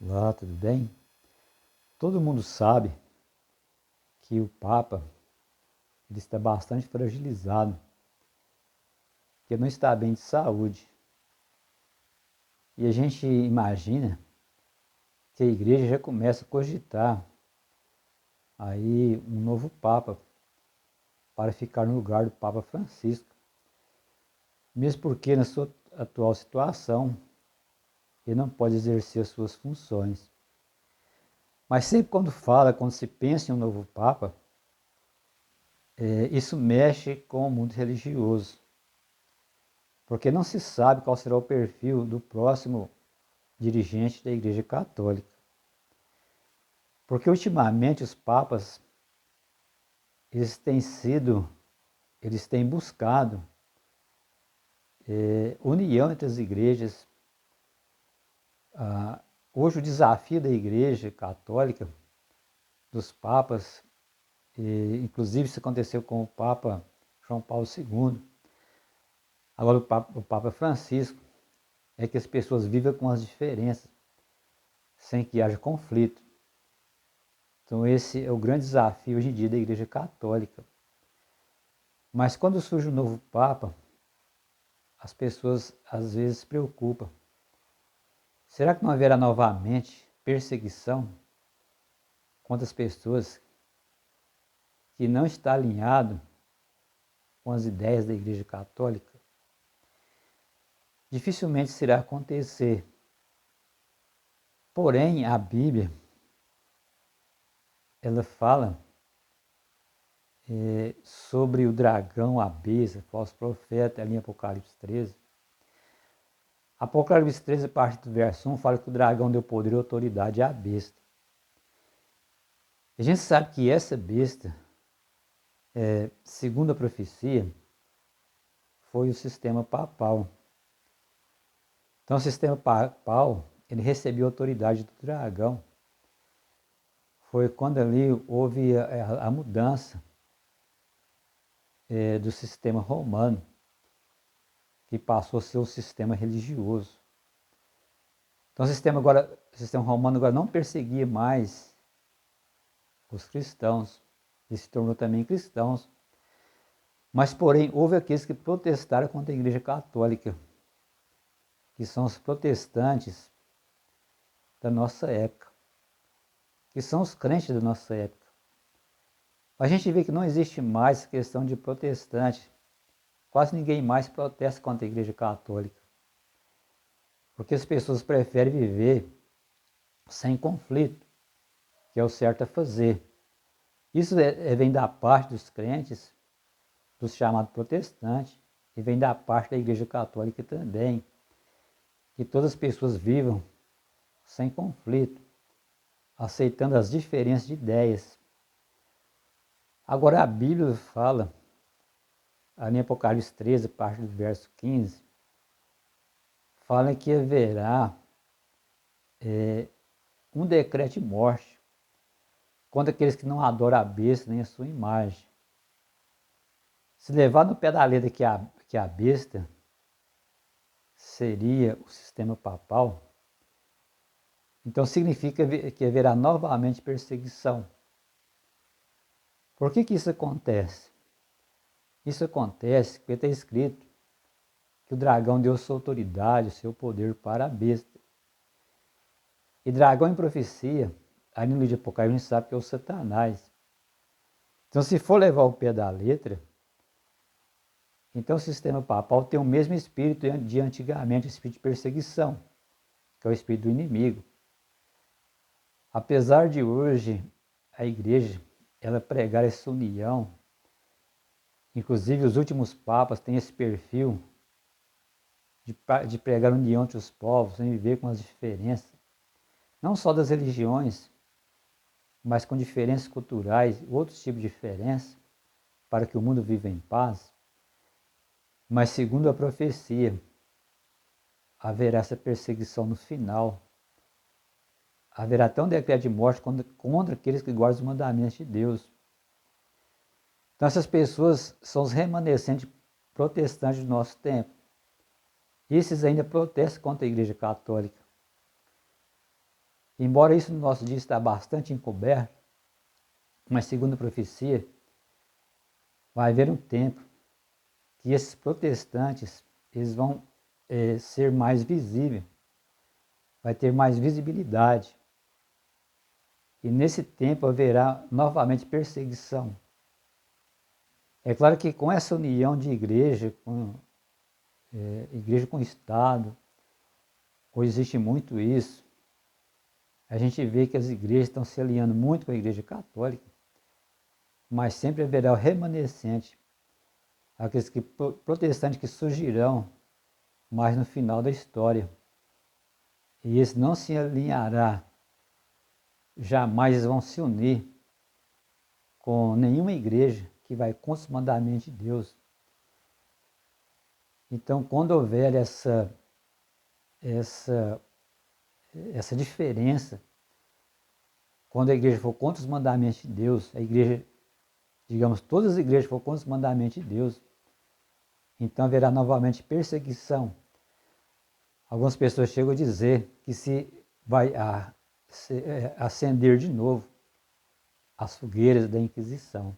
Olá, tudo bem? Todo mundo sabe que o Papa ele está bastante fragilizado, que ele não está bem de saúde. E a gente imagina que a igreja já começa a cogitar aí um novo Papa para ficar no lugar do Papa Francisco. Mesmo porque na sua atual situação ele não pode exercer as suas funções. Mas sempre quando se pensa em um novo Papa, isso mexe com o mundo religioso. Porque não se sabe qual será o perfil do próximo dirigente da Igreja Católica. Porque ultimamente os papas eles têm buscado união entre as igrejas. Hoje o desafio da Igreja Católica, dos papas, inclusive isso aconteceu com o Papa João Paulo II, agora o Papa Francisco, é que as pessoas vivam com as diferenças, sem que haja conflito. Então esse é o grande desafio hoje em dia da Igreja Católica. Mas quando surge um novo Papa, as pessoas às vezes se preocupam. Será que não haverá novamente perseguição contra as pessoas que não estão alinhadas com as ideias da Igreja Católica? Dificilmente isso irá acontecer. Porém, a Bíblia, ela fala sobre o dragão, a besta, falso profeta, ali em Apocalipse 13. Apocalipse 13, a partir do verso 1, fala que o dragão deu poder e autoridade à besta. A gente sabe que essa besta, segundo a profecia, foi o sistema papal. Então o sistema papal, ele recebeu a autoridade do dragão. Foi quando ali houve a mudança do sistema romano, que passou a ser o sistema religioso. Então o sistema romano agora não perseguia mais os cristãos, e se tornou também cristãos. Mas, porém, houve aqueles que protestaram contra a Igreja Católica, que são os protestantes da nossa época, que são os crentes da nossa época. A gente vê que não existe mais questão de protestante. Quase ninguém mais protesta contra a Igreja Católica, porque as pessoas preferem viver sem conflito, que é o certo a fazer. Isso vem da parte dos crentes, dos chamados protestantes, e vem da parte da Igreja Católica também, que todas as pessoas vivam sem conflito, aceitando as diferenças de ideias. Agora a Bíblia fala, ali em Apocalipse 13, a partir do verso 15, fala que haverá um decreto de morte contra aqueles que não adoram a besta nem a sua imagem. Se levar no pé da letra que a besta seria o sistema papal, então significa que haverá novamente perseguição. Por que isso acontece? Isso acontece porque está escrito que o dragão deu sua autoridade, seu poder para a besta. E dragão em profecia, aí no livro de Apocalipse a gente sabe que é o Satanás. Então se for levar o pé da letra, então o sistema papal tem o mesmo espírito de antigamente, o espírito de perseguição, que é o espírito do inimigo. Apesar de hoje a igreja ela pregar essa união, inclusive os últimos papas têm esse perfil de pregar união entre os povos, sem viver com as diferenças, não só das religiões, mas com diferenças culturais, outros tipos de diferenças, para que o mundo viva em paz. Mas segundo a profecia, haverá essa perseguição no final. Haverá até um decreto de morte contra aqueles que guardam os mandamentos de Deus. Então essas pessoas são os remanescentes protestantes do nosso tempo. Esses ainda protestam contra a Igreja Católica. Embora isso no nosso dia está bastante encoberto, mas segundo a profecia, vai haver um tempo que esses protestantes eles vão ser mais visíveis, vai ter mais visibilidade. E nesse tempo haverá novamente perseguição. É claro que com essa união de igreja com Estado, hoje existe muito isso. A gente vê que as igrejas estão se alinhando muito com a Igreja Católica, mas sempre haverá o remanescente, aqueles protestantes que surgirão mais no final da história. E esse não se alinhará, jamais vão se unir com nenhuma igreja que vai contra os mandamentos de Deus. Então, quando houver essa diferença, quando a igreja for contra os mandamentos de Deus, a igreja, digamos, todas as igrejas for contra os mandamentos de Deus, então haverá novamente perseguição. Algumas pessoas chegam a dizer que se vai acender de novo as fogueiras da Inquisição.